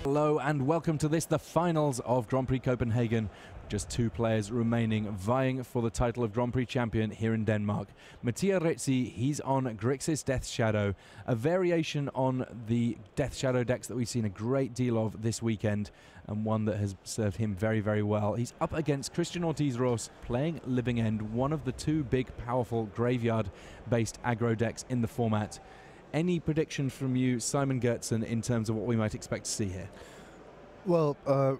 Hello and welcome to the finals of Grand Prix Copenhagen. Just two players remaining vying for the title of Grand Prix champion here in Denmark. Mattia Rizzi, he's on Grixis Death Shadow, a variation on the Death Shadow decks that we've seen a great deal of this weekend, and one that has served him very, very well. He's up against Christian Ortiz-Ros playing Living End, one of the two big, powerful graveyard-based aggro decks in the format. Any prediction from you, Simon Gertsen, in terms of what we might expect to see here? Well,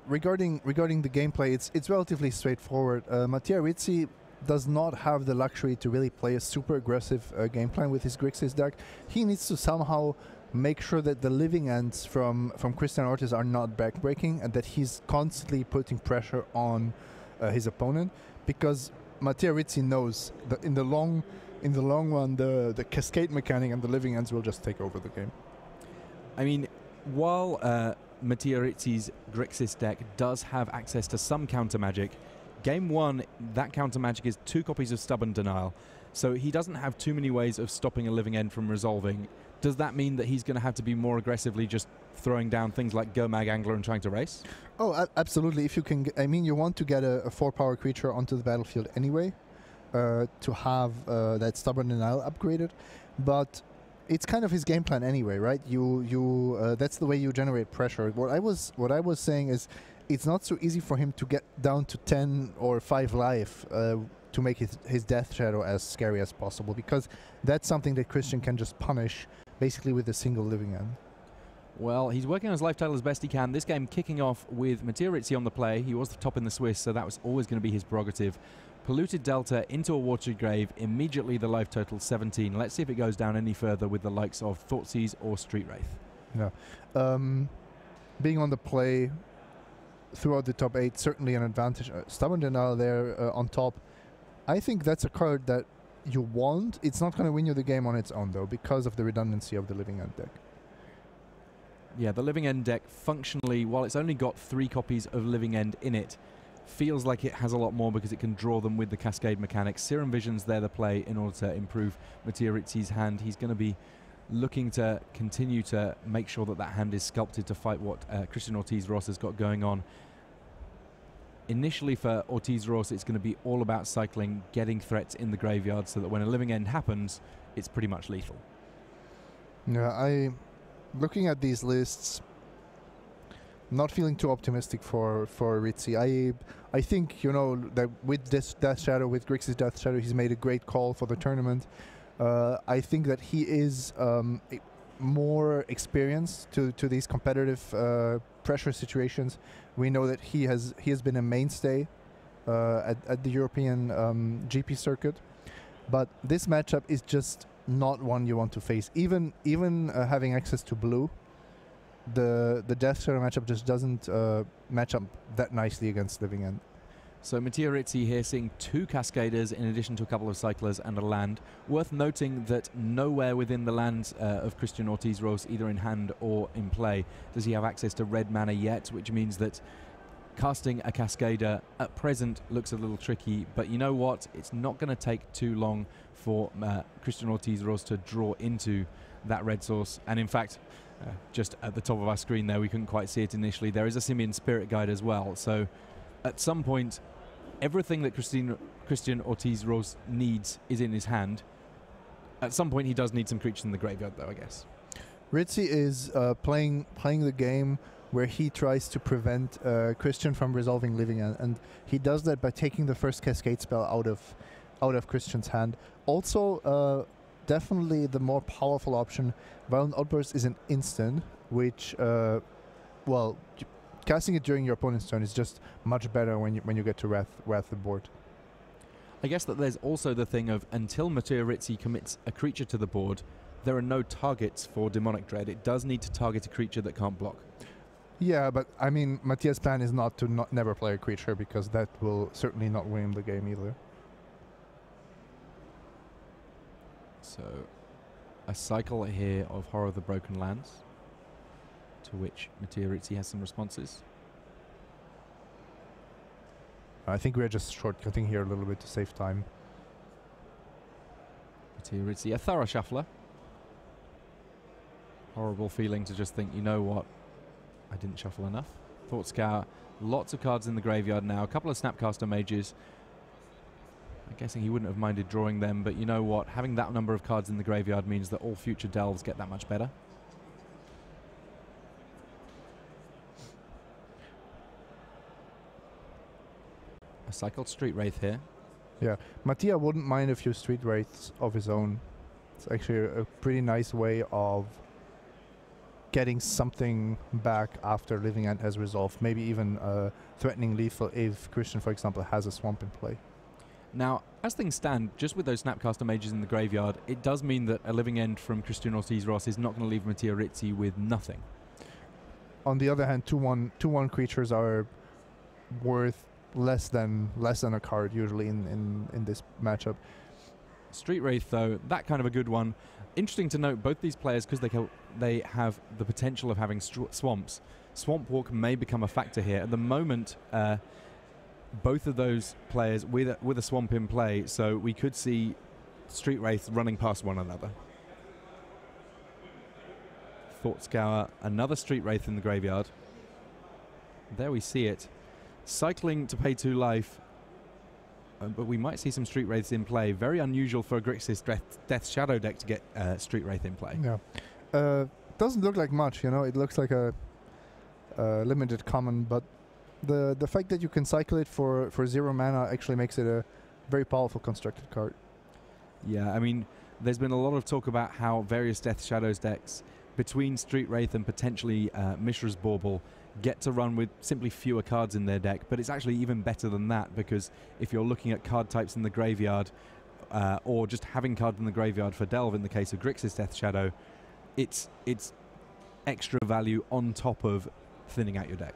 regarding the gameplay, it's relatively straightforward. Mattia Rizzi does not have the luxury to really play a super aggressive game plan with his Grixis deck. He needs to somehow make sure that the living ends from Christian Ortiz are not backbreaking, and that he's constantly putting pressure on his opponent, because Mattia Rizzi knows that in the long run, the cascade mechanic and the living ends will just take over the game. I mean, while Mattia Rizzi's Grixis deck does have access to some counter magic, game one, that counter magic is 2 copies of Stubborn Denial, so he doesn't have too many ways of stopping a living end from resolving. Does that mean that he's going to have to be more aggressively just throwing down things like Go-Mag Angler and trying to race? Oh, absolutely. If you can, I mean, you want to get a 4-power creature onto the battlefield anyway, to have that Stubborn Denial upgraded, but it's kind of his game plan anyway, right? That's the way you generate pressure. What I was saying is, it's not so easy for him to get down to 10 or 5 life to make his Death Shadow as scary as possible, because that's something that Christian can just punish basically with a single living end. Well, he's working on his life total as best he can. This game kicking off with Mattia Rizzi on the play. He was the top in the Swiss, so that was always going to be his prerogative. Polluted Delta into a Watery Grave, immediately the life total 17. Let's see if it goes down any further with the likes of Thoughtseize or Street Wraith. Yeah. Being on the play throughout the top 8, certainly an advantage. Stubborn Denial there on top. I think that's a card that you want. It's not going to win you the game on its own, though, because of the redundancy of the Living End deck. Yeah, the Living End deck, functionally, while it's only got 3 copies of Living End in it, feels like it has a lot more because it can draw them with the Cascade mechanics. Serum Vision's there to play in order to improve Mattia Rizzi's hand. He's going to be looking to continue to make sure that that hand is sculpted to fight what Christian Ortiz-Ros has got going on. Initially for Ortiz-Ros, it's going to be all about cycling, getting threats in the graveyard so that when a Living End happens, it's pretty much lethal. Yeah, looking at these lists, not feeling too optimistic for Rizzi. I think, you know, that with this Death Shadow, with Grixis Death Shadow, he's made a great call for the tournament. I think that he is more experienced to these competitive pressure situations. We know that he has been a mainstay at the European GP circuit, but this matchup is just not one you want to face. Even having access to blue, the Death Shadow matchup just doesn't match up that nicely against Living End. So Mattia Rizzi here seeing 2 Cascaders in addition to a couple of Cyclers and a land. Worth noting that nowhere within the lands of Christian Ortiz-Ros, either in hand or in play, does he have access to red mana yet, which means that casting a Cascader at present looks a little tricky, but you know what? It's not going to take too long for Christian Ortiz-Ros to draw into that red source. And in fact, just at the top of our screen there, we couldn't quite see it initially, there is a Simian Spirit Guide as well. So at some point, everything that Christian Ortiz-Ros needs is in his hand. At some point, he does need some creatures in the graveyard, though, I guess. Rizzi is playing the game where he tries to prevent Christian from resolving Living End, and he does that by taking the first Cascade spell out of Christian's hand. Also, definitely the more powerful option. Violent Outburst is an instant, which, well, casting it during your opponent's turn is just much better when you get to wrath the board. I guess that there's also the thing of, until Mattia Rizzi commits a creature to the board, there are no targets for Demonic Dread. It does need to target a creature that can't block. Yeah, but I mean, Mattia's plan is not to never play a creature, because that will certainly not win the game either. So, a cycle here of Horror of the Broken Lands, to which Mattia Rizzi has some responses. I think we're just shortcutting here a little bit to save time. Mattia Rizzi, a thorough shuffler. Horrible feeling to just think, you know what, I didn't shuffle enough. Thought Scour, lots of cards in the graveyard now. A couple of Snapcaster Mages. I'm guessing he wouldn't have minded drawing them, but you know what? Having that number of cards in the graveyard means that all future delves get that much better. A cycled Street Wraith here. Yeah, Mattia wouldn't mind a few Street Wraiths of his own. It's actually a pretty nice way of getting something back after Living End has resolved. Maybe even threatening lethal if Christian, for example, has a swamp in play. Now, as things stand, just with those Snapcaster Mages in the graveyard, it does mean that a Living End from Christian Ortiz-Ross is not going to leave Mattia Rizzi with nothing. On the other hand, 2/1 creatures are worth less than a card usually in this matchup. Street Wraith, though, that kind of a good one. Interesting to note, both these players, because they have the potential of having swamps, Swamp Walk may become a factor here. At the moment, both of those players with a swamp in play, so we could see Street Wraith running past one another. Thought Scour, another Street Wraith in the graveyard. There we see it. Cycling to pay 2 life, but we might see some Street Wraiths in play. Very unusual for a Grixis Death Shadow deck to get Street Wraith in play. Yeah, doesn't look like much, you know. It looks like a limited common, but the fact that you can cycle it for 0 mana actually makes it a very powerful constructed card. Yeah, I mean, there's been a lot of talk about how various Death Shadows decks between Street Wraith and potentially Mishra's Bauble get to run with simply fewer cards in their deck, but it's actually even better than that, because if you're looking at card types in the graveyard, or just having cards in the graveyard for Delve in the case of Grixis Death Shadow, it's extra value on top of thinning out your deck.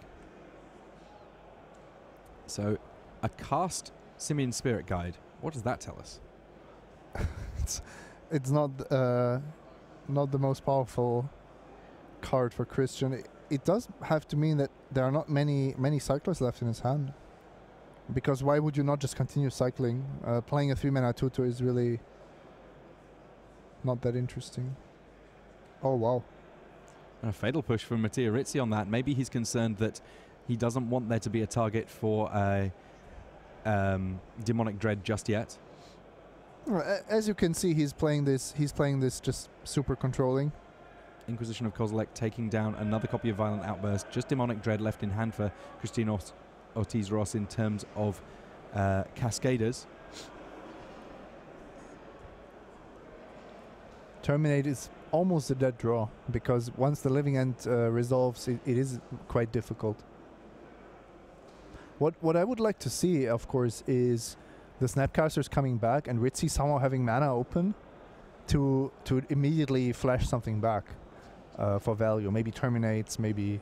So, a cast Simian Spirit Guide, what does that tell us? it's not the most powerful card for Christian. It does have to mean that there are not many cyclers left in his hand. Because why would you not just continue cycling? Playing a 3-mana 2/2 is really not that interesting. Oh, wow. A Fatal Push from Mattia Rizzi on that. Maybe he's concerned that he doesn't want there to be a target for a Demonic Dread just yet. As you can see, he's playing this just super controlling. Inquisition of Kozilek taking down another copy of Violent Outburst. Just Demonic Dread left in hand for Christian Ortiz-Ross in terms of Cascaders. Terminate is almost a dead draw, because once the Living End resolves, it is quite difficult. What I would like to see, of course, is the Snapcasters coming back and Rizzi somehow having mana open to immediately flash something back for value. Maybe Terminates, maybe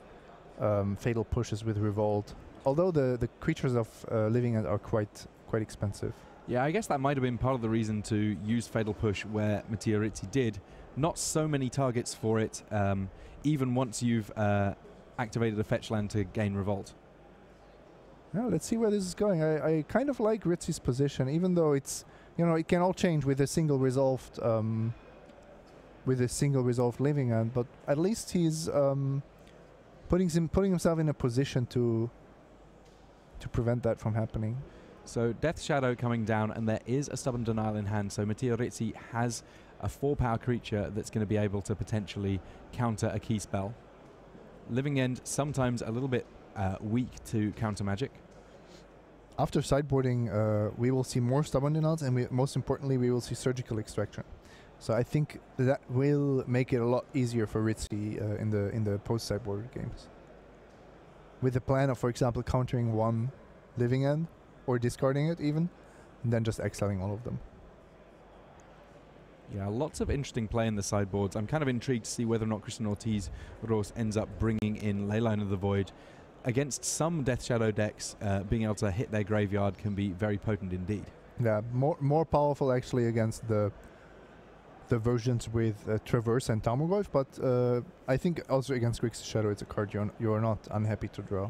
Fatal Pushes with Revolt. Although the creatures of Living End are quite expensive. Yeah, I guess that might have been part of the reason to use Fatal Push where Mattia Rizzi did. Not so many targets for it, even once you've activated a fetch land to gain Revolt. Yeah, let's see where this is going. I kind of like Rizzi's position, even though it's, you know, it can all change with a single resolved Living End, but at least he's putting himself in a position to prevent that from happening. So Death Shadow coming down, and there is a Stubborn Denial in hand, so Mattia Rizzi has a 4-power creature that's going to be able to potentially counter a key spell. Living End sometimes a little bit weak to counter magic. After sideboarding, we will see more Stubborn Denials, and most importantly, we will see Surgical Extraction. So I think that will make it a lot easier for Rizzi in the post-sideboard games. With the plan of, for example, countering one Living End, or discarding it even, and then just exiling all of them. Yeah, lots of interesting play in the sideboards. I'm kind of intrigued to see whether or not Christian Ortiz-Ross ends up bringing in Leyline of the Void. Against some Death Shadow decks, being able to hit their graveyard can be very potent indeed. Yeah, more powerful actually against the versions with Traverse and Tamurgolf, but I think also against Grixis Shadow it's a card you're not unhappy to draw.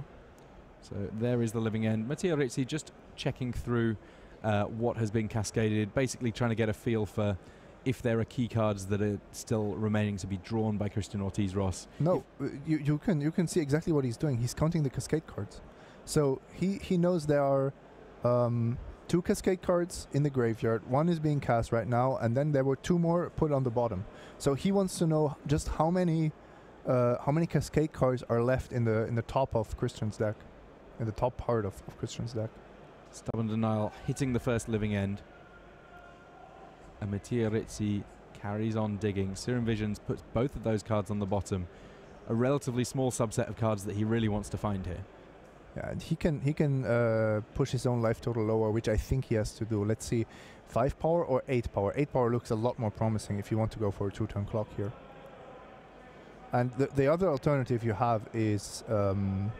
So there is the Living End. Mattia Rizzi just checking through what has been cascaded, basically trying to get a feel for if there are key cards that are still remaining to be drawn by Christian Ortiz-Ross. No, you can see exactly what he's doing. He's counting the cascade cards. So he knows there are 2 cascade cards in the graveyard. One is being cast right now, and then there were 2 more put on the bottom. So he wants to know just how many cascade cards are left in the top of Christian's deck, in the top part of Christian's deck. Stubborn Denial hitting the first living end. And Mattia Rizzi carries on digging. Serum Visions puts both of those cards on the bottom. A relatively small subset of cards that he really wants to find here. Yeah, and he can push his own life total lower, which I think he has to do. Let's see, 5 power or 8 power. 8 power looks a lot more promising if you want to go for a 2-turn clock here. And the other alternative you have is find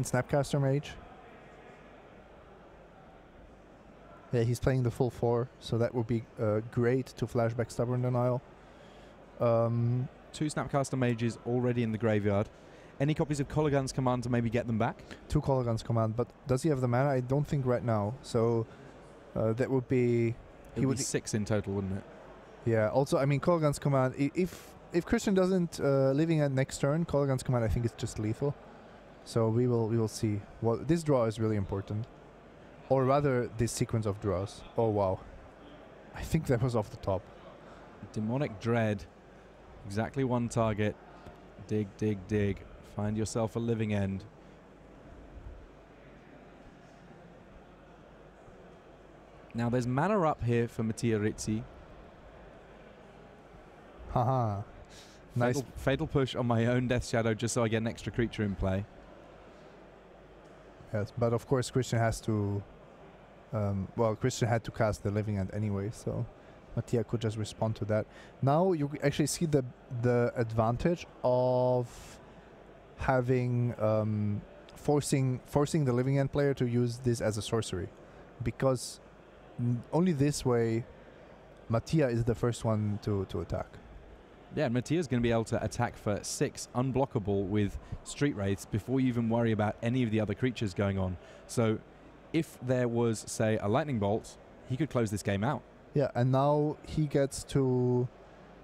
Snapcaster Mage. Yeah, he's playing the full 4, so that would be great to flashback Stubborn Denial. 2 Snapcaster Mages already in the graveyard. Any copies of Kolaghan's Command to maybe get them back? 2 Kolaghan's Command, but does he have the mana? I don't think right now. So that would be... He would be 6 in total, wouldn't it? Yeah, also, I mean, Kolaghan's Command, if Christian doesn't living at next turn, Kolaghan's Command I think is just lethal. So we will see. Well, this draw is really important. Or rather, this sequence of draws. Oh, wow. I think that was off the top. Demonic Dread. Exactly 1 target. Dig, dig, dig. Find yourself a living end. Now, there's mana up here for Mattia Rizzi. Haha. Nice. Fatal push on my own Death Shadow just so I get an extra creature in play. Yes, but of course Christian has to... well, Christian had to cast the living end anyway, so Mattia could just respond to that. Now you actually see the advantage of having forcing the living end player to use this as a sorcery, because only this way Mattia is the first one to attack. Yeah, Mattia's going to be able to attack for 6 unblockable with Street Wraiths before you even worry about any of the other creatures going on. So if there was, say, a Lightning Bolt, he could close this game out. Yeah, and now he gets to,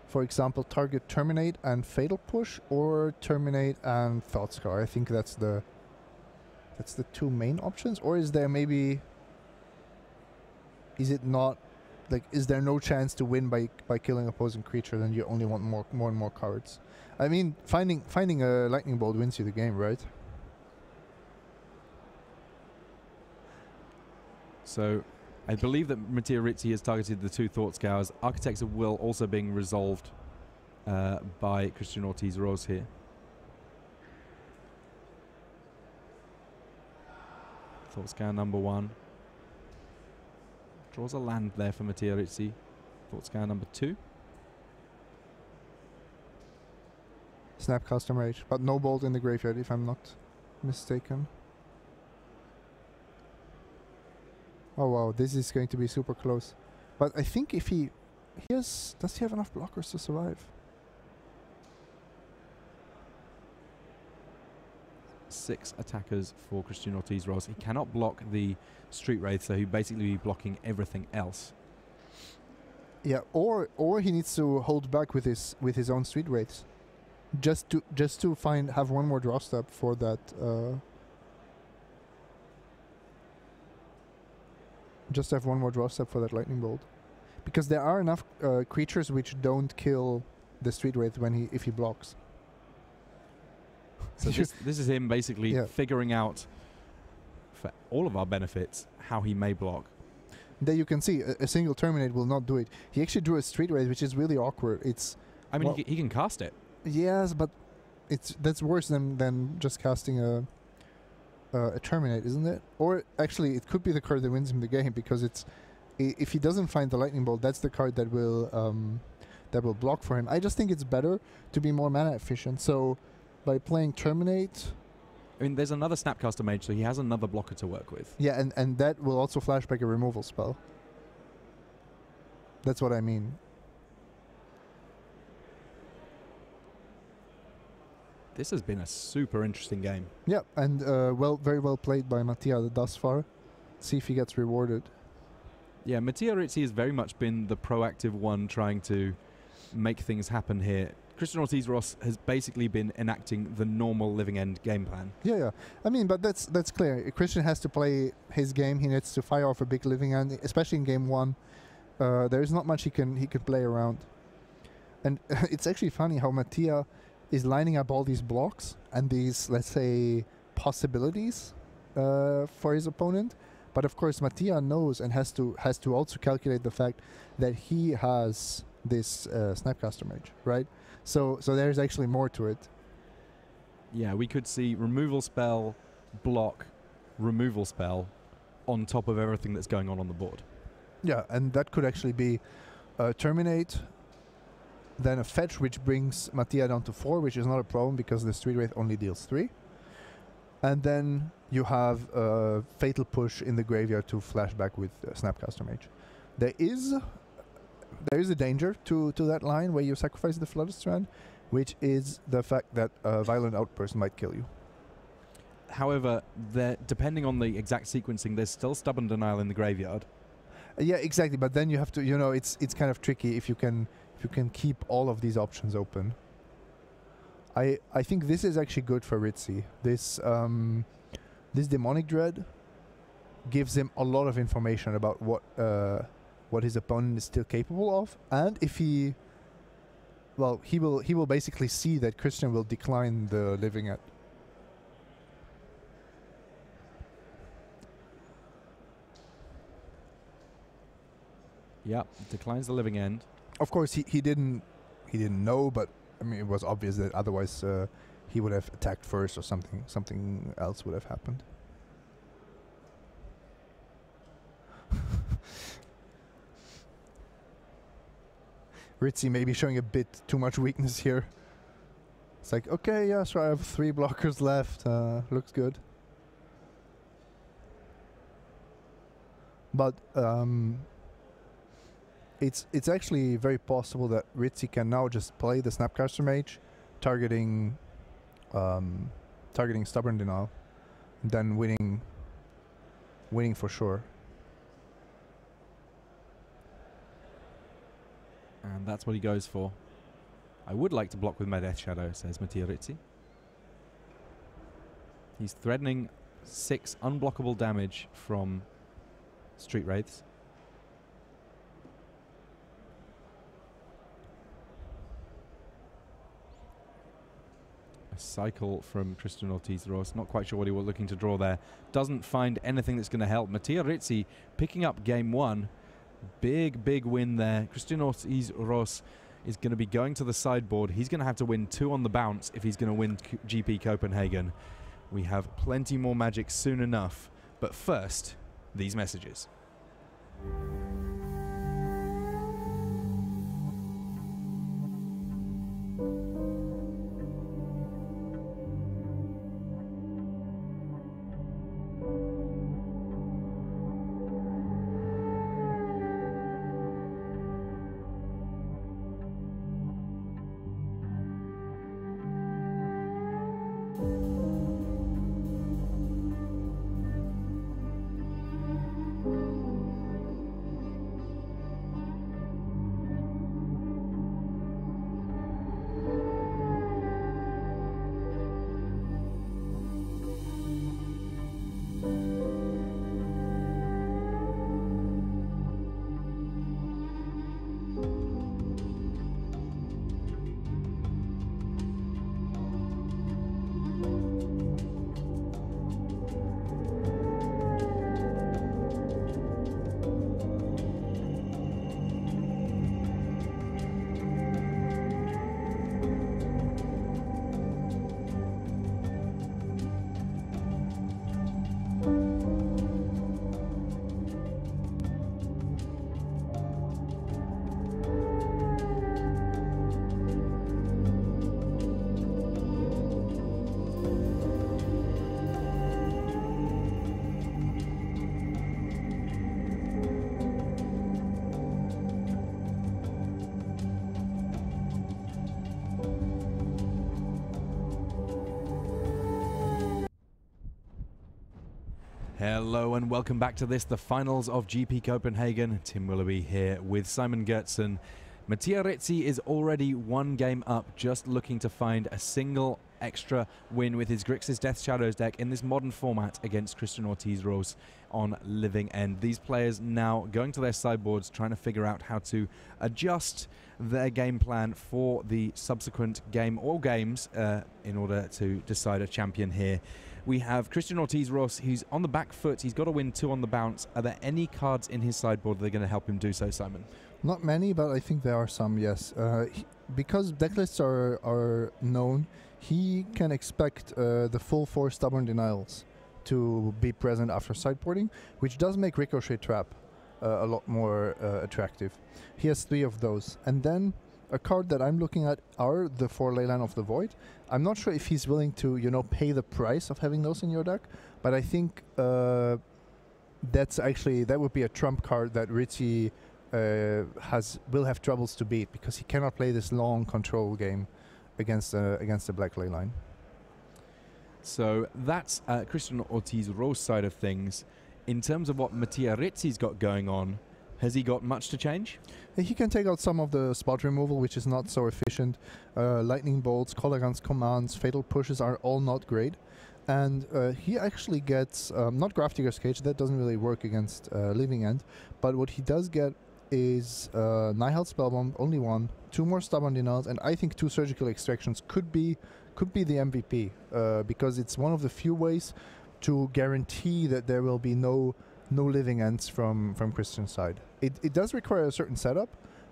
for example, target Terminate and Fatal Push, or Terminate and Thoughtscar. I think that's the 2 main options. Or is there maybe... Is it not... Like, is there no chance to win by killing opposing creature, then you only want more and more cards? I mean, finding a Lightning Bolt wins you the game, right? So I believe that Mattia Rizzi has targeted the 2 Thought Scours. Architects of Will also being resolved by Christian Ortiz-Ross here. Thought Scour number 1. Draws a land there for Mattia Rizzi. Thought Scour number 2. Snapcaster Mage, but no Bolt in the graveyard if I'm not mistaken. Oh wow, this is going to be super close. But I think if he has... Does he have enough blockers to survive? 6 attackers for Christian Ortiz-Ross. He cannot block the Street Wraith, so he'd basically be blocking everything else. Yeah, or he needs to hold back with his own Street Wraiths, just to have one more draw step for that. Just have one more draw step for that Lightning Bolt, because there are enough creatures which don't kill the Street Wraith if he blocks. So this is him basically figuring out, for all of our benefits, how he may block. There you can see a single Terminate will not do it. He actually drew a Street Wraith, which is really awkward. I mean, he can cast it. Yes, but that's worse than just casting a Terminate, isn't it? Or actually, it could be the card that wins him the game, because if he doesn't find the Lightning Bolt, that's the card that will block for him. I just think it's better to be more mana efficient. So by playing Terminate... I mean, there's another Snapcaster Mage, so he has another blocker to work with. Yeah, and that will also flashback a removal spell. That's what I mean. This has been a super interesting game. Yeah, and very well played by Mattia thus far. See if he gets rewarded. Yeah, Mattia Rizzi has very much been the proactive one trying to make things happen here. Christian Ortiz-Ross has basically been enacting the normal living end game plan. Yeah. I mean, but that's clear. Christian has to play his game. He needs to fire off a big living end, especially in game one. There is not much he can play around. And it's actually funny how Mattia is lining up all these blocks and these, let's say, possibilities for his opponent. But of course, Mattia knows and has to also calculate the fact that he has this Snapcaster Mage, right? So there's actually more to it. Yeah, we could see removal spell, block, removal spell on top of everything that's going on the board. Yeah, and that could actually be Terminate, then a fetch, which brings Mattia down to 4, which is not a problem because the Street Wraith only deals 3. And then you have a Fatal Push in the graveyard to flashback with Snapcaster Mage. There is a danger to that line where you sacrifice the Flooded Strand, which is the fact that a Violent Outburst might kill you. However, depending on the exact sequencing, there's still Stubborn Denial in the graveyard. Yeah, exactly. But then you have to, it's kind of tricky if you can keep all of these options open. I think this is actually good for Rizzi. This Demonic Dread gives him a lot of information about what his opponent is still capable of, and if he will basically see that Christian will decline the living at. Yeah, declines the living end. Of course, he didn't know, but I mean, it was obvious that otherwise he would have attacked first, or something else would have happened. Rizzi maybe showing a bit too much weakness here. It's like, okay, yeah, so I have 3 blockers left. Looks good. But it's actually very possible that Rizzi can now just play the Snapcaster Mage, targeting Stubborn Denial, and then winning for sure. And that's what he goes for. I would like to block with my Death Shadow, says Mattia Rizzi. He's threatening 6 unblockable damage from Street Wraiths. A cycle from Christian Ortiz-Ross. Not quite sure what he was looking to draw there. Doesn't find anything that's going to help. Mattia Rizzi picking up game 1. Big win there. Christian Ortiz-Ross is going to be going to the sideboard. He's going to have to win 2 on the bounce if he's going to win GP Copenhagen. We have plenty more Magic soon enough. But first, these messages. Hello and welcome back to this, the finals of GP Copenhagen. Tim Willoughby here with Simon Gertzen. Mattia Rizzi is already one game up, just looking to find a single extra win with his Grixis Death Shadows deck in this modern format against Christian Ortiz-Ros on Living End. These players now going to their sideboards, trying to figure out how to adjust their game plan for the subsequent game or games in order to decide a champion here. We have Christian Ortiz-Ros, who's on the back foot. He's got to win 2 on the bounce. Are there any cards in his sideboard that are going to help him do so, Simon? Not many, but I think there are some, yes. Because decklists are known, he can expect the full 4 Stubborn Denials to be present after sideboarding, which does make Ricochet Trap a lot more attractive. He has 3 of those. And then a card that I'm looking at are the 4 Leyline of the Void. I'm not sure if he's willing to, pay the price of having those in your deck, but I think that would be a trump card that Rizzi will have troubles to beat, because he cannot play this long control game against the Black Leyline. So that's Christian Ortiz-Ros side of things. In terms of what Mattia Rizzi's got going on, has he got much to change? He can take out some of the spot removal, which is not so efficient. Lightning Bolts, Colagans Commands, Fatal Pushes are all not great. And he actually gets, not Grafdigger's Cage, that doesn't really work against Living End, but what he does get is Nihil Spellbomb, only 1, 2 more Stubborn Denials, and I think 2 Surgical Extractions could be the MVP, because it's one of the few ways to guarantee that there will be no Living Ends from Christian's side. It does require a certain setup,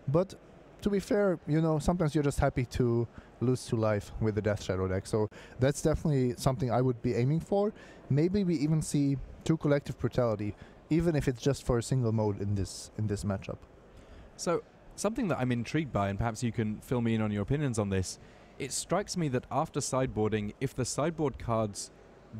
but to be fair, sometimes you're just happy to lose to life with the Death Shadow deck. So that's definitely something I would be aiming for. Maybe we even see 2 Collective Brutality, even if it's just for a single mode in this matchup. So something that I'm intrigued by, and perhaps you can fill me in on your opinions on this, it strikes me that after sideboarding, if the sideboard cards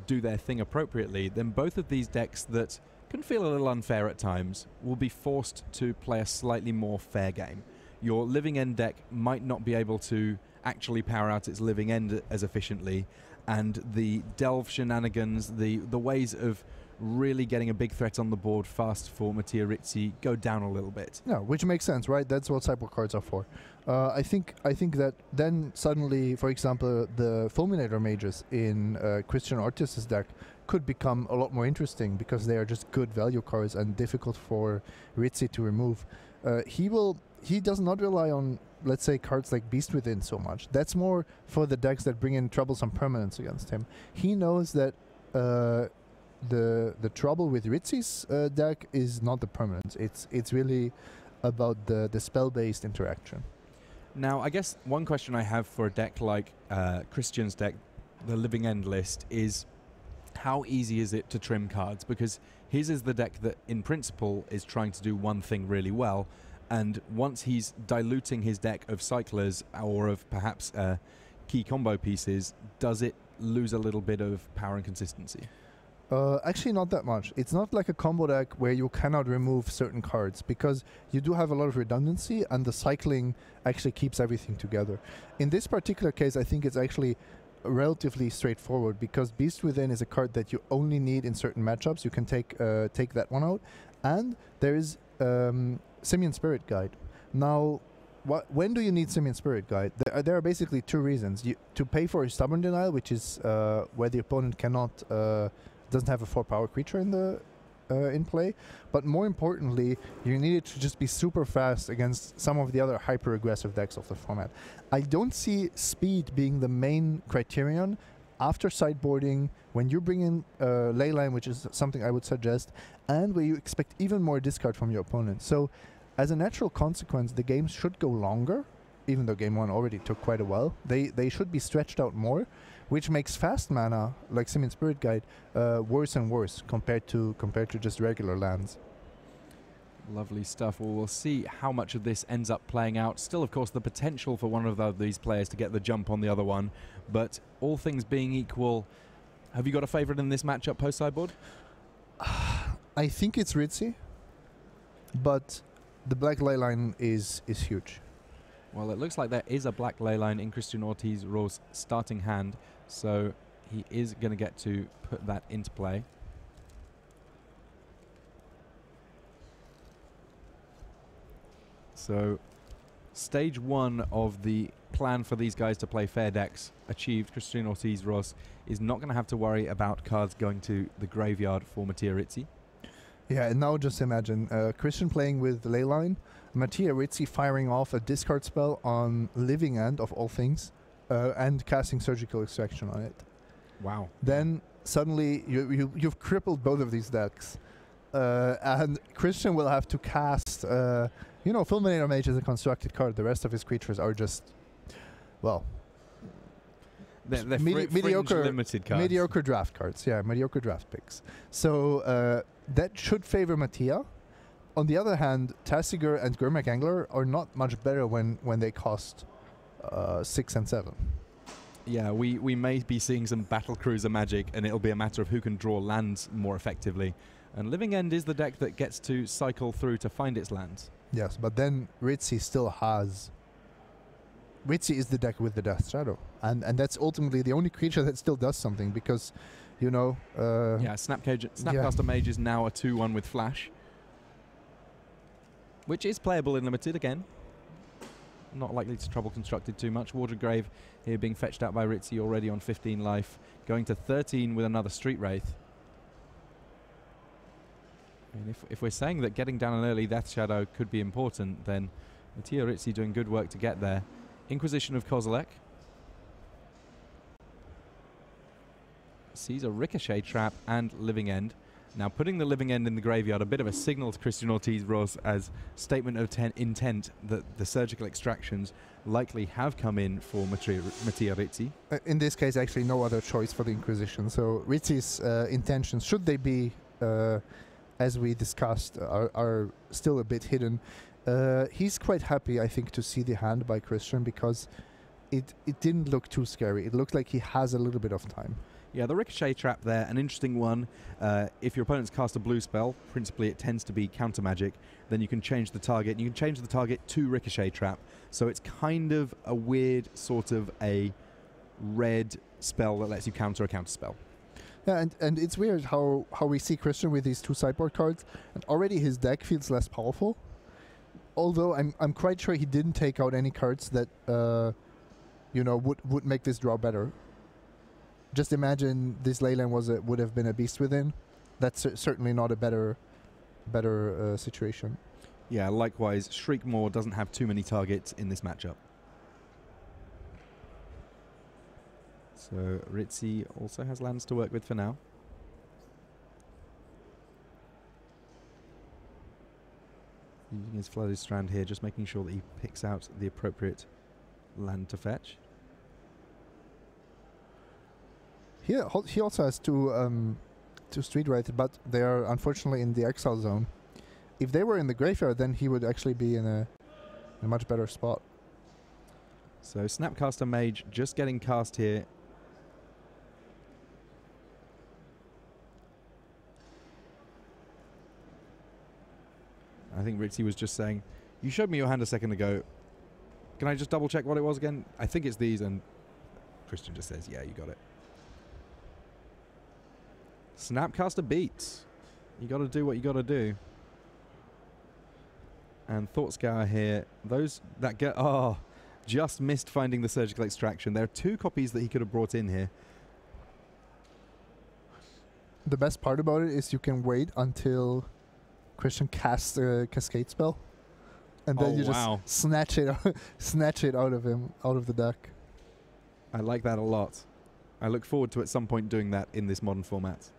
do their thing appropriately, then both of these decks that can feel a little unfair at times will be forced to play a slightly more fair game. Your Living End deck might not be able to actually power out its Living End as efficiently, and the delve shenanigans, the ways of really getting a big threat on the board fast for Mattia Rizzi go down a little bit. Yeah, which makes sense, right? That's what sideboard cards are for. I think that then suddenly, for example, the Fulminator Mages in Christian Ortiz's deck could become a lot more interesting, because they are just good value cards and difficult for Rizzi to remove. He does not rely on, let's say, cards like Beast Within so much. That's more for the decks that bring in troublesome permanents against him. He knows that the trouble with Rizzi's deck is not the permanents. It's really about the spell-based interaction. Now, I guess one question I have for a deck like Christian's deck, the Living End list, is how easy is it to trim cards? Because his is the deck that, in principle, is trying to do one thing really well, and once he's diluting his deck of cyclers or of perhaps key combo pieces, does it lose a little bit of power and consistency? Actually, not that much. It's not like a combo deck where you cannot remove certain cards, because you do have a lot of redundancy, and the cycling actually keeps everything together. In this particular case, I think it's actually relatively straightforward, because Beast Within is a card that you only need in certain matchups. You can take that one out, and there is Simian Spirit Guide. Now, when do you need Simian Spirit Guide? There are basically 2 reasons. To pay for a Stubborn Denial, which is where the opponent doesn't have a 4-power creature in play, but more importantly, you need it to just be super fast against some of the other hyper-aggressive decks of the format. I don't see speed being the main criterion after sideboarding, when you bring in Leyline, which is something I would suggest, and where you expect even more discard from your opponent. So, as a natural consequence, the games should go longer, even though game 1 already took quite a while. They should be stretched out more, which makes fast mana, like Simian Spirit Guide, worse and worse compared to just regular lands. Lovely stuff. Well, we'll see how much of this ends up playing out. Still, of course, the potential for one of these players to get the jump on the other one. But all things being equal, have you got a favourite in this matchup post-sideboard? I think it's Rizzi, but the Black Leyline is huge. Well, it looks like there is a Black Leyline in Christian Ortiz-Ros' starting hand, so he is going to get to put that into play. So stage 1 of the plan for these guys to play fair decks achieved. Christian Ortiz-Ross is not going to have to worry about cards going to the graveyard for Mattia Rizzi. Yeah, and now just imagine Christian playing with Leyline, Mattia Rizzi firing off a discard spell on Living End, of all things, and casting Surgical Extraction on it. Wow. Then suddenly you've crippled both of these decks. And Christian will have to cast, Fulminator Mage is a constructed card. The rest of his creatures are just, well, they're mediocre limited cards. Mediocre draft cards, yeah, mediocre draft picks. So that should favor Mattia. On the other hand, Tasigur and Gurmak Angler are not much better when they cost 6 and 7. Yeah, we may be seeing some Battle Cruiser magic, and it'll be a matter of who can draw lands more effectively. And Living End is the deck that gets to cycle through to find its lands. Yes, but then Rizzi still has... Rizzi is the deck with the Death Shadow. And that's ultimately the only creature that still does something, because, Snapcaster Mage is now a 2-1 with Flash, which is playable in Limited again. Not likely to trouble Constructed too much. Watergrave here being fetched out by Rizzi already on 15 life, going to 13 with another Street Wraith. And if we're saying that getting down an early Death Shadow could be important, then Mattia Rizzi doing good work to get there. Inquisition of Kozilek sees a Ricochet Trap and Living End. Now putting the Living End in the graveyard, a bit of a signal to Christian Ortiz-Ross as statement of intent that the Surgical Extractions likely have come in for Mattia Rizzi. In this case, actually no other choice for the Inquisition. So Rizzi's intentions, should they be, as we discussed, are still a bit hidden. He's quite happy, I think, to see the hand by Christian, because it didn't look too scary. It looked like he has a little bit of time. Yeah, the Ricochet Trap there, an interesting one. If your opponents cast a blue spell, principally it tends to be counter magic, then you can change the target. You can change the target to Ricochet Trap. So it's kind of a weird sort of a red spell that lets you counter a counter spell. Yeah, and it's weird how we see Christian with these 2 sideboard cards, and already his deck feels less powerful. Although I'm quite sure he didn't take out any cards that would make this draw better. Just imagine this Leyland would have been a Beast Within. That's certainly not a better situation. Yeah, likewise, Shriekmaw doesn't have too many targets in this matchup. So Rizzi also has lands to work with for now. Using his Flooded Strand here, just making sure that he picks out the appropriate land to fetch. He also has 2 Street Wraith, but they are unfortunately in the exile zone. If they were in the graveyard, then he would actually be in a much better spot. So Snapcaster Mage just getting cast here. I think Rizzi was just saying, you showed me your hand a second ago. Can I just double check what it was again? I think it's these, and Christian just says, yeah, you got it. Snapcaster beats. You got to do what you got to do. And Thought Scour here. Those that get just missed finding the Surgical Extraction. There are 2 copies that he could have brought in here. The best part about it is you can wait until Christian casts a Cascade spell, and then you just snatch it out of him, out of the deck. I like that a lot. I look forward to at some point doing that in this modern format.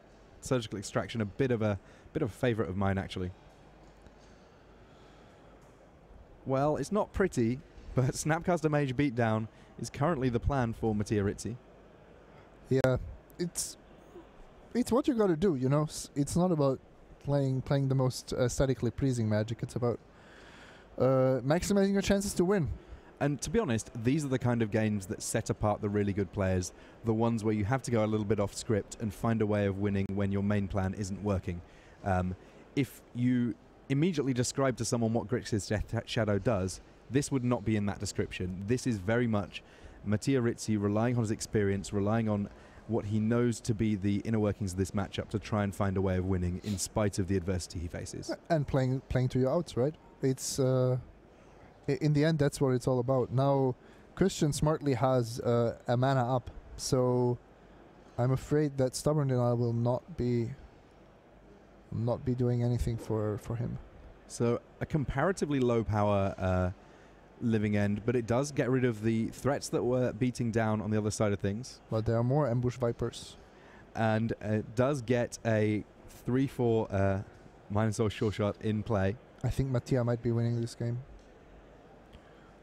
Surgical Extraction, a bit of a favorite of mine, actually. Well, it's not pretty, but Snapcaster Mage Beatdown is currently the plan for Mattia Rizzi. Yeah, it's what you got to do, It's not about playing the most aesthetically pleasing Magic. It's about maximizing your chances to win. And to be honest, these are the kind of games that set apart the really good players, the ones where you have to go a little bit off script and find a way of winning when your main plan isn't working. If you immediately describe to someone what Grixis Death Shadow does, this would not be in that description. This is very much Mattia Rizzi relying on his experience, relying on what he knows to be the inner workings of this matchup to try and find a way of winning in spite of the adversity he faces. And playing to your outs, right? It's In the end, that's what it's all about. Now, Christian smartly has a mana up, so I'm afraid that Stubborn Denial will not be doing anything for him. So a comparatively low power living end, but it does get rid of the threats that were beating down on the other side of things. But there are more Ambush Vipers. And it does get a 3/4 Minotaur Sure Shot in play. I think Mattia might be winning this game.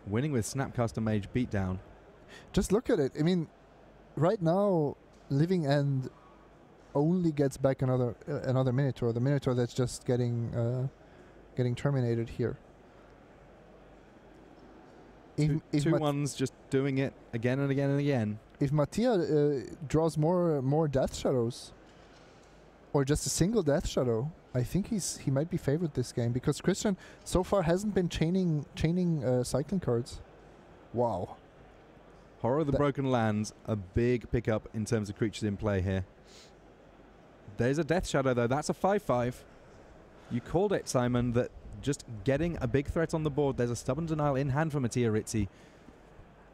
Winning with Snapcaster Mage beatdown. Just look at it. I mean, right now, Living End only gets back another Minotaur. The Minotaur that's just getting terminated here. If two ones just doing it again and again and again. If Mattia draws more Death Shadows, or just a single Death Shadow, I think he might be favored this game, because Christian so far hasn't been chaining cycling cards. Wow. Horror of the Broken Lands, a big pickup in terms of creatures in play here. There's a Death Shadow though, that's a 5/5. You called it, Simon, that just getting a big threat on the board. There's a Stubborn Denial in hand for Mattia Rizzi.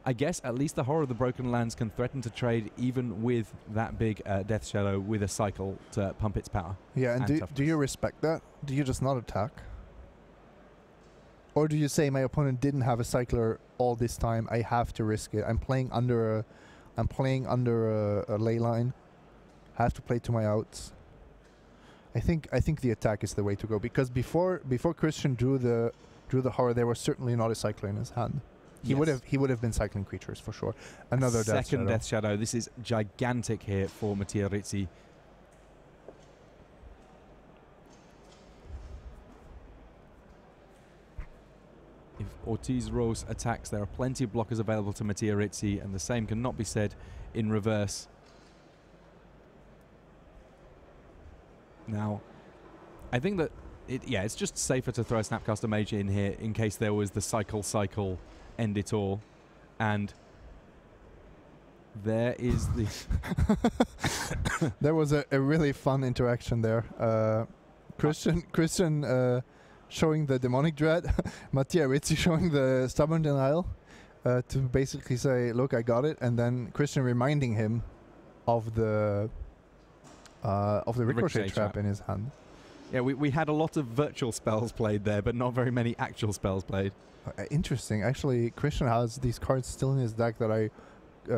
I guess at least the Horror of the Broken Lands can threaten to trade even with that big Death Shadow with a cycle to pump its power. Yeah, and do you respect that? Do you just not attack? Or do you say, my opponent didn't have a cycler all this time, I have to risk it. I'm playing under a ley line. I have to play to my outs. I think the attack is the way to go, because before Christian drew the Horror, there was certainly not a cycler in his hand. He would have been cycling creatures for sure. Another second Death Shadow. This is gigantic here for Mattia Rizzi. If Ortiz Rose attacks, there are plenty of blockers available to Mattia Rizzi, and the same cannot be said in reverse. Now, I think that it's just safer to throw a Snapcaster Mage in here in case there was the cycle end it all, and there is the there was a really fun interaction there. Christian showing the Demonic Dread, Mattia Rizzi showing the Stubborn Denial, to basically say, look, I got it, and then Christian reminding him of the Ricochet trap in his hand. Yeah, we had a lot of virtual spells played there, but not very many actual spells played. Interesting. Actually, Christian has these cards still in his deck that I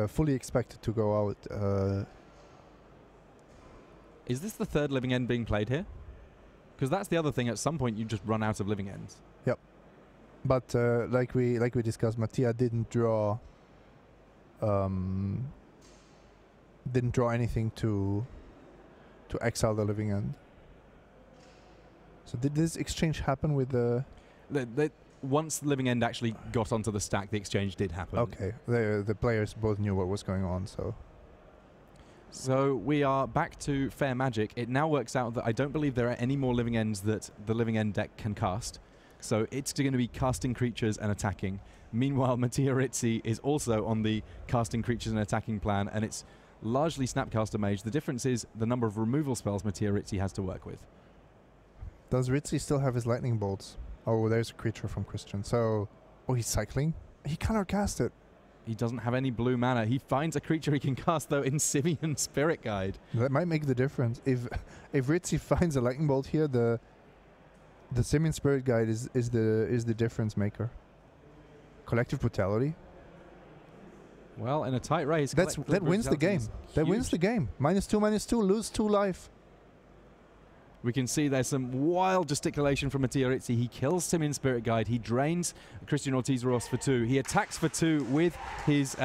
fully expected to go out. Is this the third living end being played here? Because that's the other thing. At some point, you just run out of living ends. Yep. But like we discussed, Mattia didn't draw anything to exile the living end. So did this exchange happen with the? Once the living end actually got onto the stack, the exchange did happen. Okay, the players both knew what was going on, so. So we are back to fair magic. It now works out that I don't believe there are any more living ends that the living end deck can cast. So it's going to be casting creatures and attacking. Meanwhile, Mattia Rizzi is also on the casting creatures and attacking plan, and it's largely Snapcaster Mage. The difference is the number of removal spells Mattia Rizzi has to work with. Does Rizzi still have his lightning bolts? Oh, there's a creature from Christian. So, he's cycling? He cannot cast it. He doesn't have any blue mana. He finds a creature he can cast, though, in Simian Spirit Guide. That might make the difference. If Rizzi finds a lightning bolt here, the Simian Spirit Guide is the difference maker. Collective Brutality. Well, in a tight race, that wins the game. That wins the game. -2/-2, lose 2 life. We can see there's some wild gesticulation from Mattia Rizzi. He kills Simian Spirit Guide. He drains Christian Ortiz Ross for 2. He attacks for 2 with his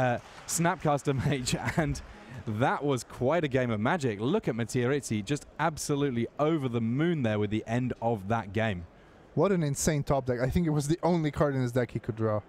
Snapcaster Mage, and that was quite a game of magic. Look at Mattia Rizzi, just absolutely over the moon there with the end of that game. What an insane top deck. I think it was the only card in his deck he could draw.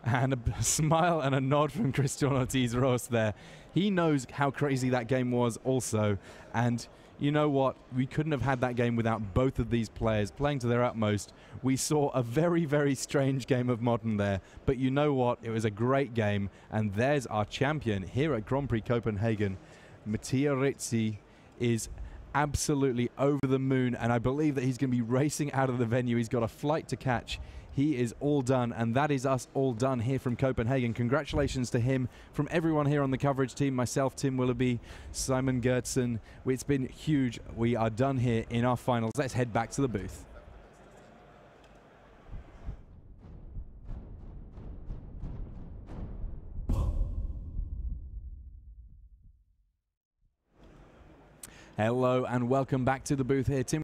And a smile and a nod from Christian Ortiz Ross there. He knows how crazy that game was also, and you know what? We couldn't have had that game without both of these players playing to their utmost. We saw a very, very strange game of Modern there. But you know what? It was a great game. And there's our champion here at Grand Prix Copenhagen. Mattia Rizzi is absolutely over the moon, and I believe that he's going to be racing out of the venue. He's got a flight to catch. He is all done, and that is us all done here from Copenhagen. Congratulations to him from everyone here on the coverage team, myself, Tim Willoughby, Simon Gertsen. It's been huge. We are done here in our finals. Let's head back to the booth. Hello and welcome back to the booth here. Tim